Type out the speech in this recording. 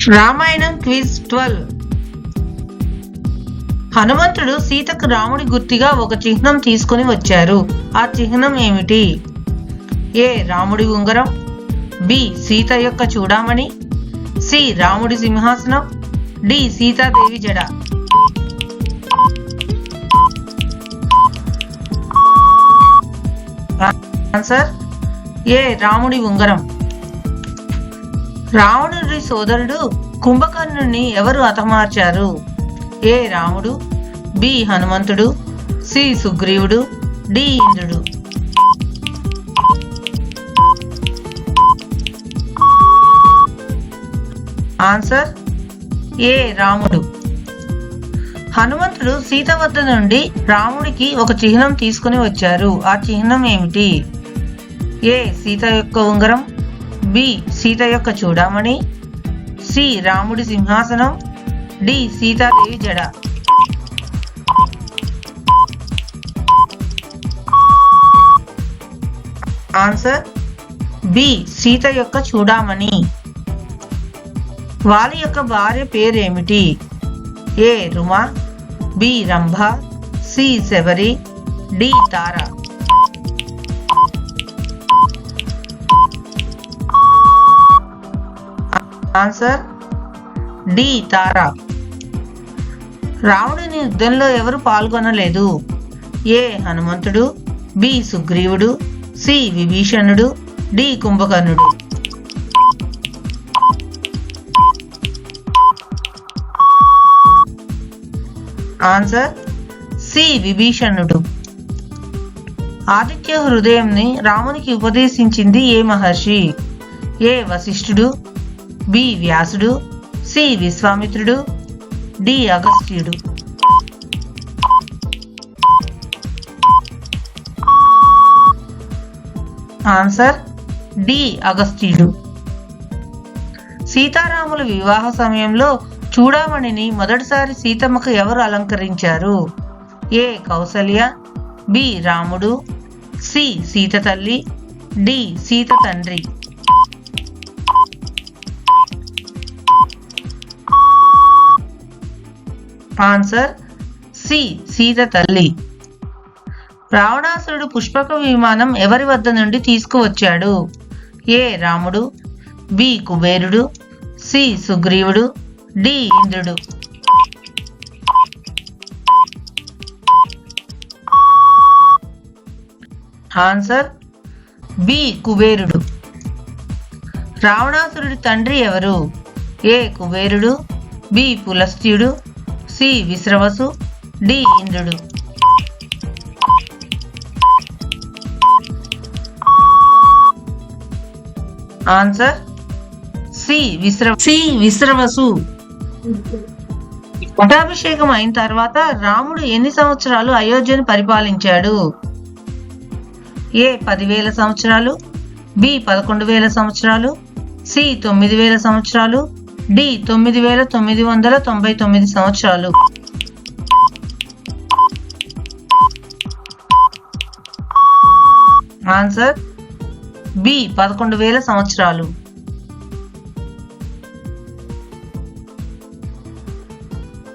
Ramayanam quiz 12. హనుమంతుడు సీతకు రాముడి గుర్తుగా ఒక చిహ్నం తీసుకుని వచ్చారు. ఆ చిహ్నం ఏమిటి? ఏ. రాముడి ఉంగరం, బి. సీత యొక్క చూడామణి, సి. రాముడి సింహాసనం, డి. సీతాదేవి జడ. ఆన్సర్ ఏ. రాముడి ఉంగరం. రావణుడి సోదరుడు కుంభకర్ణుని ఎవరు హతమార్చారు? ఏ. రాముడు, బి. హనుమంతుడు, సి. సుగ్రీవుడు, డి. ఇంద్రుడు. ఆన్సర్ ఏ. రాముడు. హనుమంతుడు సీత వద్ద నుండి రాముడికి ఒక చిహ్నం తీసుకుని వచ్చారు. ఆ చిహ్నం ఏమిటి? ఏ. సీత యొక్క ఉంగరం, బి. సీత యొక్క చూడామణి, సి. రాముడి సింహాసనం, డి. సీతాదేవి జడ. Answer B. సీత యొక్క చూడామణి. వాలి యొక్క భార్య పేరేమిటి? A. Ruma, B. Rambha, C. Shabari, D. Tara. Answer D. Tara. రాముడిని యుద్ధంలో ఎవరు పాల్గొనలేదు? ఏ. హనుమంతుడు, బి. సుగ్రీవుడు, సి. విభీషణుడు, డి. కుంభకర్ణుడు. Answer C. విభీషణుడు. ఆదిత్య హృదయంని రామునికి ఉపదేశించింది ఏ మహర్షి? ఏ. వశిష్ఠుడు, బి. వ్యాసుడు, సి. విశ్వామిత్రుడు, డి. అగస్త్యుడు. Answer D. అగస్త్యుడు. సీతారాముల వివాహ సమయంలో చూడామణిని మొదటిసారి సీతమ్మకు ఎవరు అలంకరించారు? ఏ. కౌసల్య, బి. రాముడు, సి. సీత తల్లి, డి. సీత తండ్రి. Answer C. సీత తల్లి. రావణాసురుడు పుష్పక విమానం ఎవరి వద్ద నుండి తీసుకువచ్చాడు? ఏ. రాముడు, బి. కుబేరుడు, సి. సుగ్రీవుడు, డి. ఇంద్రుడు. Answer B. కుబేరుడు. రావణాసురుడి తండ్రి ఎవరు? ఏ. కుబేరుడు, బి. పులస్త్యుడు, సి. విశ్రవసు, డి. ఇంద్రుడు. Answer C. విశ్రవసు. పట్టాభిషేకం అయిన తర్వాత రాముడు ఎన్ని సంవత్సరాలు అయోధ్యను పరిపాలించాడు? ఏ. 10,000 సంవత్సరాలు, బి. 11,000 సంవత్సరాలు, సి. 9,000 సంవత్సరాలు, డి. 9,999 సంవత్సరాలు. Answer B. 11,000 సంవత్సరాలు.